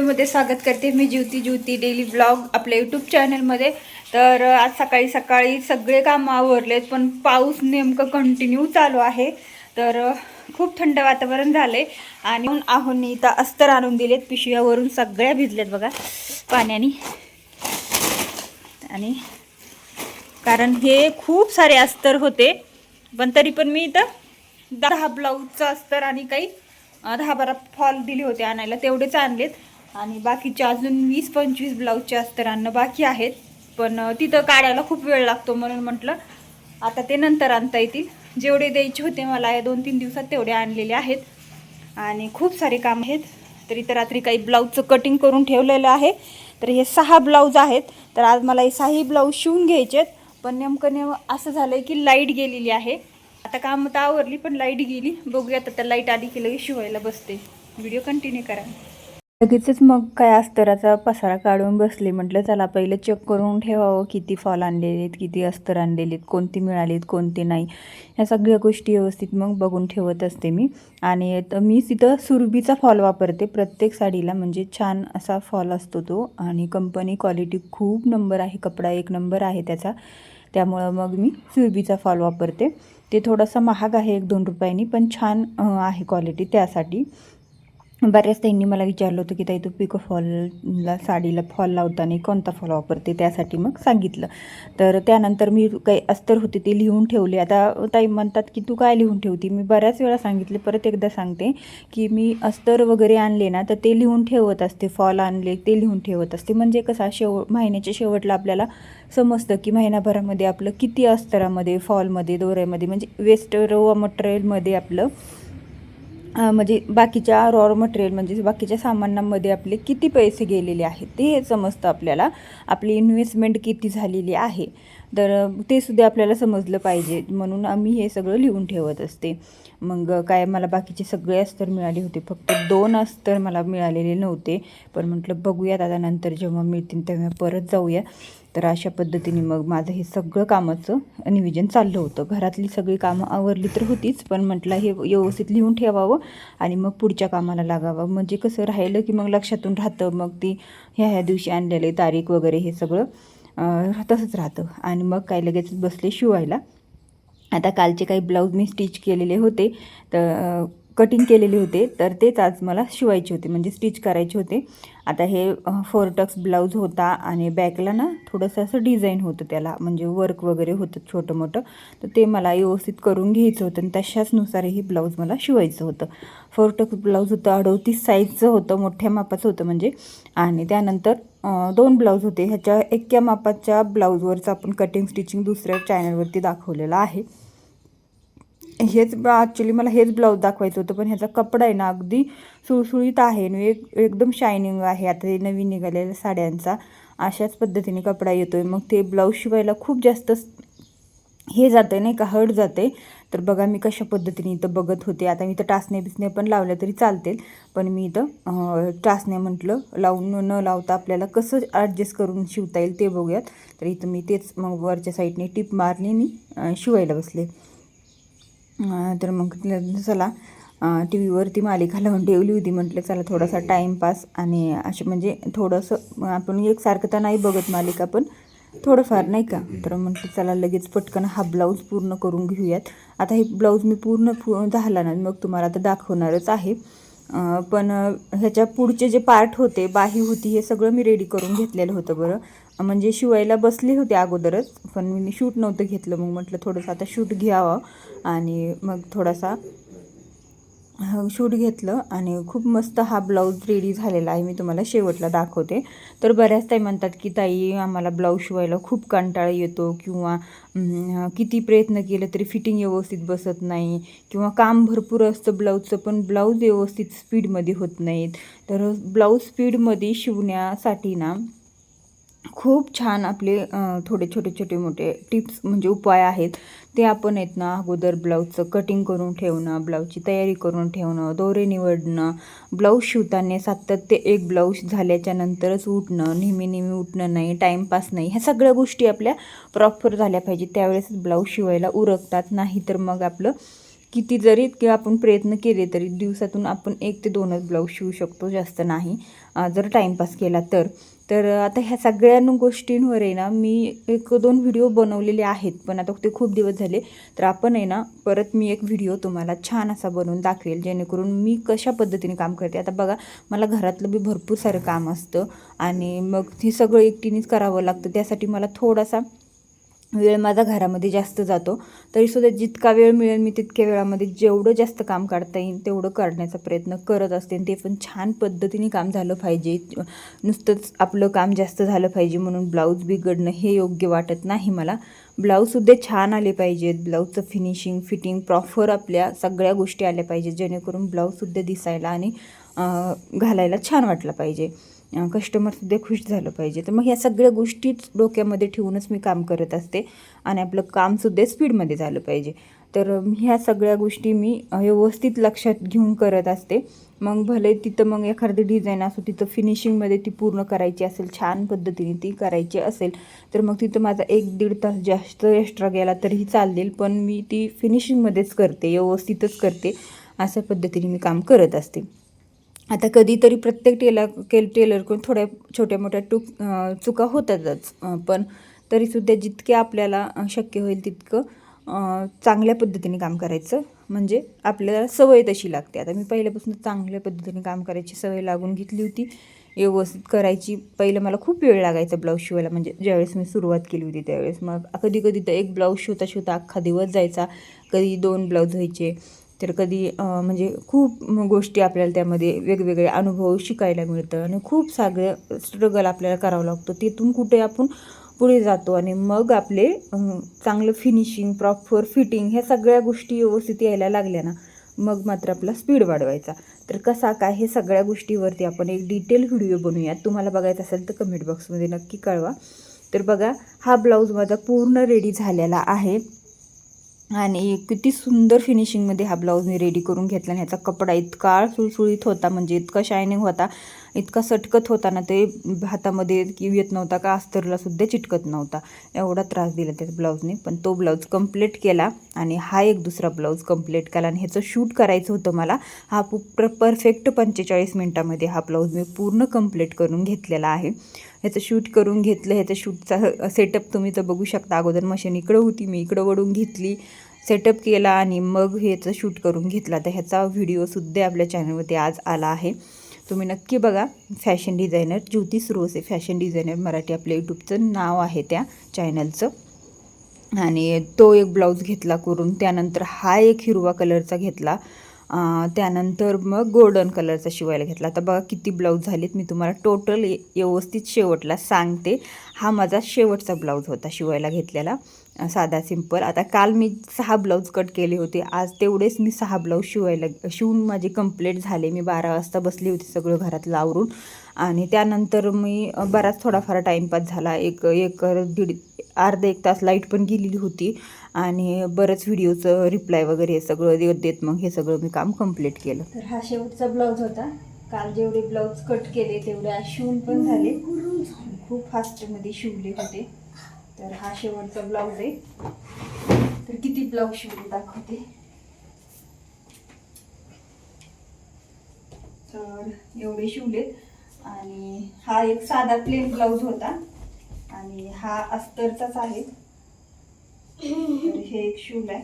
व्हिडिओमध्ये स्वागत करते मी ज्योती डेली व्लॉग आपल्या यूट्यूब चॅनलमध्ये। तर आज सकाळी सकाळी सगळे काम आवरलेत, पण पाऊस नेमकं कंटिन्यू चालू आहे। तर खूप थंड वातावरण झाले आणि आहोंनी इथं अस्तर आणून दिलेत, पिशव्यावरून सगळ्या भिजलेत बघा पाण्याने। आणि कारण हे खूप सारे अस्तर होते, पण तरी पण मी इथं 10 ब्लाऊजचं अस्तर आणि काही 10-12 फॉल दिले होते आणायला, तेवढेच आणलेत। आणि बाकीचे अजून 20-25 ब्लाऊजचे अस्तर आणणं बाकी आहेत, पण तिथं काढायला खूप वेळ लागतो, म्हणून म्हटलं आता ते नंतर आणता येतील। जेवढे द्यायचे होते मला या 2-3 दिवसात तेवढे आणलेले आहेत आणि खूप सारे काम आहेत। तर इथं रात्री काही ब्लाऊजचं कटिंग करून ठेवलेलं आहे। तर हे 6 ब्लाऊज आहेत, तर आज मला हे 6 ब्लाऊज शिवून घ्यायचेत, पण नेमकं असं झालंय की लाईट गेलेली आहे। आता काम तर आवरली, पण लाईट गेली। बघूयात आता लाईट आली की लगेच शिवायला बसते। व्हिडिओ कंटिन्यू करा। लगेचच मग काय अस्तराचा पसारा काढून बसले, म्हटलं चला पहिलं चेक करून ठेवावं किती फॉल आणलेलेत, किती अस्तर आणलेलेत, कोणती मिळालीत कोणती नाही, ह्या सगळ्या गोष्टी व्यवस्थित मग बघून ठेवत असते मी। आणि मी तिथं सुरभीचा फॉल वापरते प्रत्येक साडीला, म्हणजे छान असा फॉल असतो तो, आणि कंपनी क्वालिटी खूप नंबर आहे, कपडा 1 नंबर आहे त्याचा, त्यामुळं मग मी सुरभीचा फॉल वापरते। ते थोडासा महाग आहे 1-2 रुपयांनी, पण छान आहे क्वालिटी। त्यासाठी बऱ्याच त्यांनी मला विचारलं होतं की ताई तू पिको फॉलला साडीला फॉल लावताना कोणता फॉल वापरते, त्यासाठी मग सांगितलं। तर त्यानंतर मी काही अस्तर होते ते लिहून ठेवले। आता ताई म्हणतात की तू काय लिहून ठेवती, मी बऱ्याच वेळा सांगितले, परत एकदा सांगते की मी अस्तर वगैरे आणले ना तर ते लिहून ठेवत असते, फॉल आणले ते लिहून ठेवत असते, म्हणजे कसं महिन्याच्या शेवटला आपल्याला समजतं की महिनाभरामध्ये आपलं किती अस्तरामध्ये, फॉलमध्ये, दोऱ्यामध्ये, म्हणजे वेस्ट रॉ मटेरियलमध्ये आपलं म्हणजे बाकीच्या रॉ मटेरियल म्हणजे बाकीच्या सामानांमध्ये आपले किती पैसे गेलेले आहेत ते समजतं आपल्याला, आपली इन्व्हेस्टमेंट किती झालेली आहे, तर ते सुद्धा आपल्याला समजलं पाहिजे, म्हणून आम्ही हे सगळं लिहून ठेवत असते। मग काय मला बाकीचे सगळे अस्तर मिळाले होते, फक्त 2 अस्तर मला मिळालेले नव्हते, पण म्हटलं बघूयात आता नंतर जेव्हा मिळतील तेव्हा परत जाऊया। तर अशा पद्धतीने मग माझं हे सगळं कामाचं नियोजन चाललं होतं। घरातली सगळी कामं आवरली तर होतीच, पण म्हटलं हे व्यवस्थित लिहून ठेवावं आणि मग पुढच्या कामाला लागावं, म्हणजे कसं राहिलं की मग लक्षातून राहतं, मग ती ह्या दिवशी आणलेले तारीख वगैरे हे सगळं तसंच राहतं। आणि मग काय लगेच बसले शिवायला। आता कालचे काही ब्लाऊज मी स्टिच केलेले होते, तर कटिंग केलेले होते, तर तेच आज मला शिवायचे होते, म्हणजे स्टिच करायचे होते। आता हे 4 टक्स ब्लाऊज होता आणि बॅकला ना थोडंसं असं डिझाईन होतं त्याला, म्हणजे वर्क वगैरे होतं छोटं मोठं, तर ते मला व्यवस्थित करून घ्यायचं होतं आणि तशाचनुसार हे ब्लाऊज मला शिवायचं होतं। 4 टक्स ब्लाऊज होतं, 38 साईजचं होतं, मोठ्या मापाचं होतं म्हणजे। आणि त्यानंतर 2 ब्लाऊज होते, ह्याच्या एक्या मापाच्या ब्लाऊजवरचं आपण कटिंग स्टिचिंग दुसऱ्या चॅनलवरती दाखवलेलं आहे। हेच ॲक्च्युली मला हेच ब्लाऊज दाखवायचं होतं, पण ह्याचा कपडा आहे ना अगदी सुळसुळीत आहे आणि एकदम शायनिंग आहे। आता हे नवीन निघालेल्या साड्यांचा अशाच पद्धतीने कपडा येतो आहे, मग ते ब्लाऊज शिवायला खूप जास्त हे जातं नाही का, हट जाते। तर बघा मी कशा पद्धतीने इथं बघत होते। आता मी इथं टाचणे बिसणे पण लावल्या तरी चालतील, पण मी इथं टाचणे म्हटलं लावून न लावता आपल्याला कसं ॲडजस्ट करून शिवता येईल ते बघूयात। तर इथं मी तेच मग वरच्या साईडने टिप मारली आणि शिवायला बसले। तर मग चला टी व्हीवरती मालिका लावून ठेवली होती, म्हटलं चला थोडासा टाईमपास, आणि असे म्हणजे थोडंसं आपण एकसारखं तर नाही बघत मालिका, पण थोडंफार नाही का, तर म्हटलं चला लगेच पटकन हा ब्लाऊज पूर्ण करून घेऊयात। आता हे ब्लाऊज मी पूर्ण झाला ना मग तुम्हाला आता दाखवणारच आहे, पण ह्याच्या पुढचे जे पार्ट होते, बाही होती, हे सगळं मी रेडी करून घेतलेलं होतं बरं, म्हणजे शिवायला बसले होते अगोदरच, पण मी शूट नव्हतं घेतलं, मग म्हटलं थोडंसं आता शूट घ्यावं, आणि मग थोडासा शूट घेतलं आणि खूप मस्त हा ब्लाऊज रेडी झालेला आहे, मी तुम्हाला शेवटला दाखवते। तर बऱ्याच ताई म्हणतात की ताई आम्हाला ब्लाऊज शिवायला खूप कंटाळा येतो, किंवा किती प्रयत्न केलं तरी फिटिंग व्यवस्थित बसत नाही, किंवा काम भरपूर असतं ब्लाऊजचं पण ब्लाऊज व्यवस्थित स्पीडमध्ये होत नाहीत। तर ब्लाऊज स्पीडमध्ये शिवण्यासाठी ना खूप छान आपले थोडे छोटे मोठे टिप्स म्हणजे उपाय आहेत, ते आपण आहेत ना अगोदर ब्लाऊजचं कटिंग करून ठेवणं, ब्लाऊजची तयारी करून ठेवणं, दोरे निवडणं, ब्लाऊज शिवताना सातत्य एक ब्लाऊज झाल्याच्या नंतरच उठणं, नेहमी उठणं नाही, टाईमपास नाही, ह्या सगळ्या गोष्टी आपल्या प्रॉपर झाल्या पाहिजे, त्यावेळेस ब्लाऊज शिवायला उरकतात, नाही तर मग आपलं किती जरी की आपण प्रयत्न केले तरी दिवसातून आपण 1 ते 2च ब्लाऊज शिवू शकतो, जास्त नाही, जर टाईमपास केला तर. तर आता ह्या सगळ्या गोष्टींवर आहे ना मी 1-2 व्हिडिओ बनवलेले आहेत, पण आता ते खूप दिवस झाले. तर आपण आहे ना परत मी एक व्हिडिओ तुम्हाला छान असा बनवून दाखवेल, जेणेकरून मी कशा पद्धतीने काम करते. आता बघा, मला घरातलं बी भरपूर सारं काम असतं आणि मग ते सगळं एकटीनेच करावं लागतं. त्यासाठी मला थोडासा वेळ माझा घरामध्ये जास्त जातो. तरीसुद्धा जितका वेळ मिळेल मी तितक्या वेळामध्ये जेवढं जास्त काम काढता येईल तेवढं करण्याचा प्रयत्न करत असते. ते पण छान पद्धतीने काम झालं पाहिजे. नुसतंच आपलं काम जास्त झालं पाहिजे म्हणून ब्लाऊज बिघडणं हे योग्य वाटत नाही मला. ब्लाऊजसुद्धा छान आले पाहिजेत. ब्लाऊजचं फिनिशिंग, फिटिंग प्रॉपर आपल्या सगळ्या गोष्टी आल्या पाहिजेत, जेणेकरून ब्लाऊजसुद्धा दिसायला आणि घालायला छान वाटलं पाहिजे. कस्टमरसुद्धा खुश झालं पाहिजे. तर मग ह्या सगळ्या गोष्टीच डोक्यामध्ये ठेवूनच मी काम करत असते आणि आपलं कामसुद्धा स्पीडमध्ये झालं पाहिजे. तर ह्या सगळ्या गोष्टी मी व्यवस्थित लक्षात घेऊन करत असते. मग भले तिथं मग एखादी डिझाईन असो, तिथं फिनिशिंगमध्ये ती पूर्ण करायची असेल, छान पद्धतीने ती करायची असेल, तर मग तिथं माझा 1-1.5 तास जास्त एक्स्ट्रा गेला तरीही चालेल, पण मी ती फिनिशिंगमध्येच करते, व्यवस्थितच करते. अशा पद्धतीने मी काम करत असते. आता कधीतरी प्रत्येक टेलरकडून थोड्या छोट्या मोठ्या चुका होतातच, पण तरीसुद्धा जितके आपल्याला शक्य होईल तितकं चांगल्या पद्धतीने काम करायचं, म्हणजे आपल्याला सवय तशी लागते. आता मी पहिल्यापासून चांगल्या पद्धतीने काम करायची सवय लागून घेतली होती, व्यवस्थित करायची. पहिलं मला खूप वेळ लागायचा ब्लाऊज शिवायला, म्हणजे ज्यावेळेस मी सुरुवात केली होती त्यावेळेस. मग कधी तर एक ब्लाऊज शिवता अख्खा दिवस जायचा, कधी 2 ब्लाऊज व्हायचे. तर कधी म्हणजे खूप गोष्टी आपल्याला त्यामध्ये वेगवेगळे अनुभव शिकायला मिळतं आणि खूप सगळं स्ट्रगल आपल्याला करावं लागतं. तिथून कुठे आपण पुढे जातो आणि मग आपले चांगलं फिनिशिंग, प्रॉपर फिटिंग ह्या सगळ्या गोष्टी व्यवस्थित यायला लागल्या ना, मग मात्र आपला स्पीड वाढवायचा. तर कसा काय हे सगळ्या गोष्टीवरती आपण एक डिटेल व्हिडिओ बनवूयात. तुम्हाला बघायचं असेल तर कमेंट बॉक्समध्ये नक्की कळवा. तर बघा, हा ब्लाऊज माझा पूर्ण रेडी झालेला आहे आणि किती सुंदर फिनिशिंगमध्ये हा ब्लाऊज मी रेडी करून घेतला. आणि ह्याचा कपडा इतका सुळसुळीत होता, म्हणजे इतका शायनिंग होता, इतका सटकत होता ना, ते हातामध्ये येत नव्हता का अस्तरलासुद्धा चिटकत नव्हता. एवढा त्रास दिला त्या ब्लाऊजने. पण तो ब्लाऊज कंप्लीट केला आणि हा एक दुसरा ब्लाऊज कंप्लीट केला आणि ह्याचं शूट करायचं होतं मला. हा परफेक्ट 45 मिनटामध्ये हा ब्लाऊज मी पूर्ण कंप्लीट करून घेतलेला आहे. ह्याचं शूट करून घेतलं. ह्याचं शूटचा सेटअप तुम्ही तर बघू शकता. अगोदर मशीन इकडं होती, मी इकडं वळून घेतली, सेटअप केला आणि मग ह्याचं शूट करून घेतला. तर ह्याचा व्हिडिओसुद्धा आपल्या चॅनलवरती आज आला आहे, तुम्ही नक्की बघा. फॅशन डिझायनर ज्योती सुरोसे, फॅशन डिझायनर मराठी आपल्या यूट्यूबचं नाव आहे त्या चॅनलचं. आणि तो एक ब्लाऊज घेतला करून. त्यानंतर हा एक हिरवा कलरचा घेतला. त्यानंतर मग गोल्डन कलरचा शिवायला घेतला. आता बघा किती ब्लाऊज झालेत, मी तुम्हाला टोटल व्यवस्थित शेवटला सांगते. हा माझा शेवटचा ब्लाऊज होता शिवायला घेतलेला, साधा सिंपल. आता काल मी 6 ब्लाऊज कट केले होते, आज तेवढेच मी 6 ब्लाऊज शिवून माझे कंप्लीट झाले. मी 12 वाजता बसली होती सगळं घरातलं आवरून आणि त्यानंतर मी बराच थोडाफार टाईमपास झाला. अर्धा एक तास लाईट पण गेलेली होती आणि बरंच व्हिडिओचं रिप्लाय वगैरे सगळं देत मग हे सगळं मी काम कंप्लीट केलं. तर हा शेवटचा ब्लाऊज होता. काल जेवढे ब्लाऊज कट केले तेवढे आज शिवून पण झाले, खूप फास्टमध्ये शिवले होते. तर हा शेवटचा ब्लाऊज आहे. तर किती ब्लाऊज शिवून दाखवते. तर एवढे शिवलेत आणि हा एक साधा प्लेन ब्लाऊज होता आणि हा अस्तरचाच आहे. तर हे एक शिवलाय.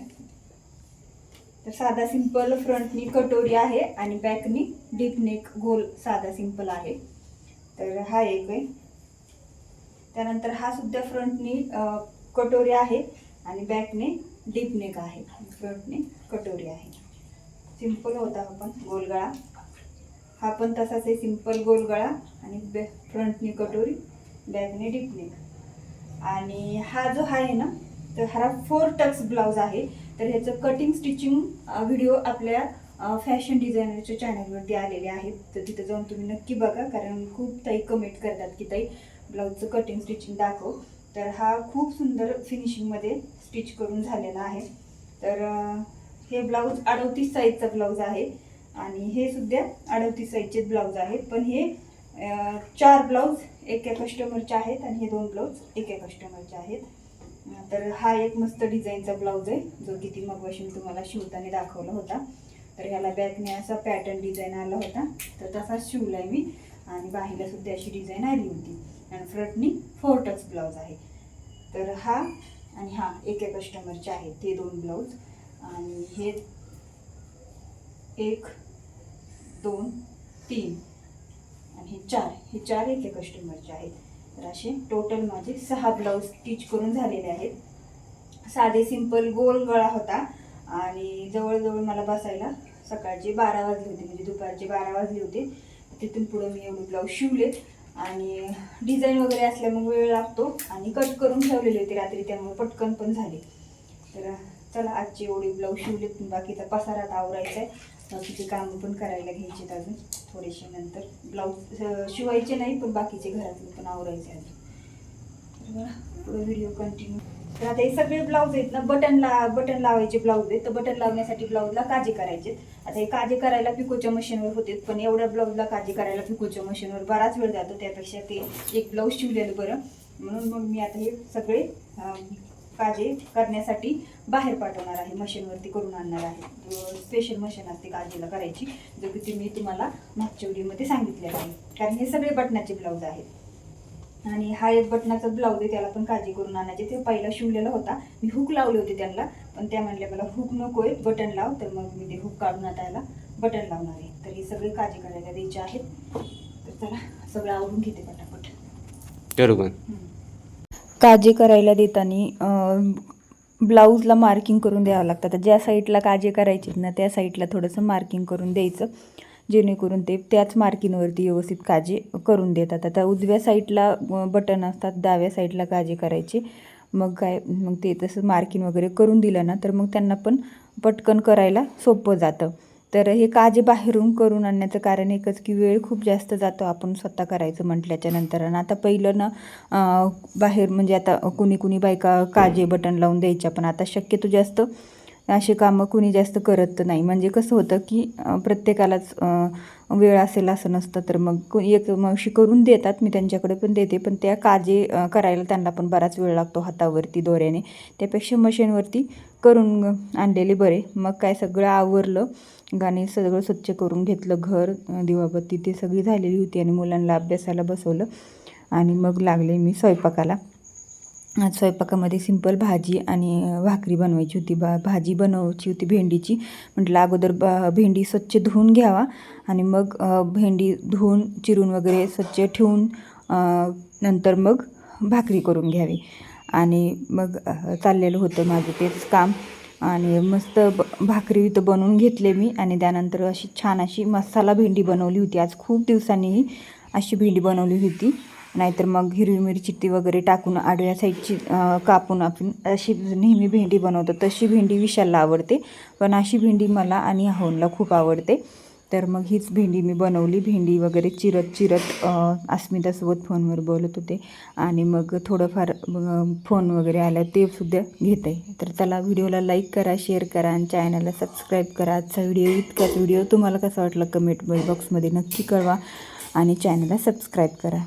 तर साधा सिंपल फ्रंटनी कटोरी आहे आणि बॅकनी डीप नेक गोल साधा सिंपल आहे. तर हा एक आहे. त्यानंतर हा सुद्धा फ्रंटनी कटोरी आहे आणि बॅकने डीप नेक आहे, फ्रंटने कटोरी आहे. सिंपल होता हा पण गोलगळा. हा पण तसाच आहे, सिंपल गोलगळा आणि फ्रंटनी कटोरी, बॅकने डीप नेक. आणि हा जो आहे ना, तर हा 4 टक्स ब्लाऊज आहे. तर ह्याचं कटिंग स्टिचिंग व्हिडिओ आपल्या फॅशन डिझायनरच्या चॅनलवरती आलेले आहेत. तर तिथं जाऊन तुम्ही नक्की बघा, कारण खूप ताई कमेंट करतात की ताई ब्लाऊजचं कटिंग स्टिचिंग दाखव. तर हा खूप सुंदर फिनिशिंगमध्ये स्टिच करून झालेला आहे. तर हे ब्लाऊज 38 साईजचा ब्लाऊज आहे आणि हे सुद्धा 38 साईजचे ब्लाऊज आहेत. पण हे 4 ब्लाऊज एका कस्टमरचे आहेत आणि हे 2 ब्लाऊज एका कस्टमरचे आहेत. तर हा एक मस्त डिझाईनचा ब्लाऊज आहे, जो की ती मगवाशी मी तुम्हाला शिवताना दाखवला होता. तर ह्याला बॅकने असा पॅटर्न डिझाईन आला होता, तर तसाच शिवलाय मी. आणि बाहीला सुद्धा अशी डिझाईन आली होती. आणि फ्रंटनी 4 टक्स ब्लाऊज आहे. तर हा आणि हा एका कस्टमरचे आहेत ते 2 ब्लाऊज. आणि हे 1 2 3 आणि हे चार एका कस्टमरचे आहेत. तर असे टोटल माझे 6 ब्लाऊज स्टिच करून झालेले आहेत. साधे सिंपल गोल गळा होता आणि जवळजवळ मला बसायला सकाळचे 12 वाजले होते, म्हणजे दुपारचे 12 वाजले होते. तिथून पुढे मी एवढे ब्लाऊज शिवलेत. आणि डिझाईन वगैरे असल्यामुळे वेळ लागतो आणि कट करून ठेवलेले होते रात्री, त्यामुळे पटकन पण झाले. तर चला आजचे एवढे ब्लाऊज शिवलेत. बाकीचा पसारात आवरायचा आहे, बाकीचे कामं पण करायला घ्यायचे अजून थोडेसे. नंतर ब्लाऊज शिवायचे नाही, पण बाकीचे घरातले पण आवरायचे अजून. तर बघा पुढे व्हिडिओ कंटिन्यू. तर आता हे सगळे ब्लाऊज आहेत ना, बटन लावायचे ब्लाऊज आहेत. तर बटन लावण्यासाठी ब्लाऊजला काजे करायचे. आता हे काजे करायला पिकोच्या मशीनवर होते, पण एवढ्या ब्लाऊजला काजे करायला पिकोच्या मशीनवर बराच वेळ जातो. त्यापेक्षा ते एक ब्लाऊज शिवलेलं बरं. म्हणून मग मी आता हे सगळे काजे करण्यासाठी बाहेर पाठवणार आहे, मशीनवरती करून आणणार आहे. स्पेशल मशीन असते काजेला करायची, जो की मी तुम्हाला मागच्या व्हिडिओमध्ये सांगितलेलं आहे. कारण हे सगळे बटनाचे ब्लाऊज आहेत. आणि हा एक बटनाचा ब्लाऊज आहे, त्याला पण काळजी करून आणायचे. ते पहिला शिवलेला होता, मी हुक लावले होते त्यांना, पण त्या म्हणल्या मला हुक नको आहे, बटन लाव. तर मग मी ते हुक काढून आता याला बटन लावणार आहे. तर हे सगळे काळजी करायला द्यायचे आहेत. तर चला सगळं आवरून घेते पटापट. बरोबर. काजे करायला देताना ब्लाऊजला मार्किंग करून द्यावं लागतं. तर ज्या साईडला काजे करायचे ना, त्या साईडला थोडंसं मार्किंग करून द्यायचं, जेणेकरून ते त्याच मार्किंगवरती व्यवस्थित काजे करून देतात. आता उजव्या साईडला बटन असतात, डाव्या साईडला काजे करायचे. मग ते तसं मार्किंग वगैरे करून दिलं ना, तर मग त्यांना पण पटकन करायला सोपं जातं. तर हे काजे बाहेरून करून आणण्याचं कारण एकच की वेळ खूप जास्त जातो आपण स्वतः करायचं म्हटल्याच्या नंतर. आणि आता पहिलं ना बाहेर म्हणजे आता कुणी बायका काजे बटन लावून द्यायच्या, पण आता शक्यतो जास्त असे कामं कुणी जास्त करत नाही. म्हणजे कसं होतं की प्रत्येकालाच वेळ असेल असं नसतं. तर मग एक मावशी करून देतात, मी त्यांच्याकडे पण देते, पण त्या काजे करायला त्यांना पण बराच वेळ लागतो हातावरती दोऱ्याने. त्यापेक्षा मशीनवरती करून आणलेले बरे. मग काय सगळं आवरलं, गाणी सगळं स्वच्छ करून घेतलं, घर दिवाबत्ती ते सगळी झालेली होती. आणि मुलांना अभ्यासाला बसवलं आणि मग लागले मी स्वयंपाकाला. आज स्वयंपाकामध्ये सिंपल भाजी आणि भाकरी बनवायची होती. भाजी बनवायची होती भेंडीची. म्हटलं अगोदर भेंडी स्वच्छ धुवून घ्यावा आणि मग भेंडी धुवून चिरून वगैरे स्वच्छ ठेवून नंतर मग भाकरी करून घ्यावी. आणि मग चाललेलं होतं माझं तेच काम. आणि मस्त भाकरी इथं बनवून घेतले मी. आणि त्यानंतर अशी छान अशी मसाला भेंडी बनवली होती. आज खूप दिवसांनी अशी भेंडी बनवली होती. नाहीतर मग हिरवी मिरची वगैरे टाकून आडव्या साईडची कापून आपण अशी नेहमी भेंडी बनवतो, तशी भेंडी विशालला आवडते, पण अशी भेंडी मला आणि अहोनला खूप आवडते. तर मग हीच भेंडी मी बनवली. भेंडी वगैरे चिरत अस्मितासोबत फोनवर बोलत होते आणि मग थोडंफार फोन वगैरे आला ते सुद्धा घेत आहे. तर चला व्हिडिओला लाईक करा, शेअर करा आणि चॅनलला सबस्क्राईब करा. आजचा इतकाच व्हिडिओ तुम्हाला कसा वाटला कमेंट बॉक्समध्ये नक्की कळवा आणि चॅनलला सबस्क्राईब करा.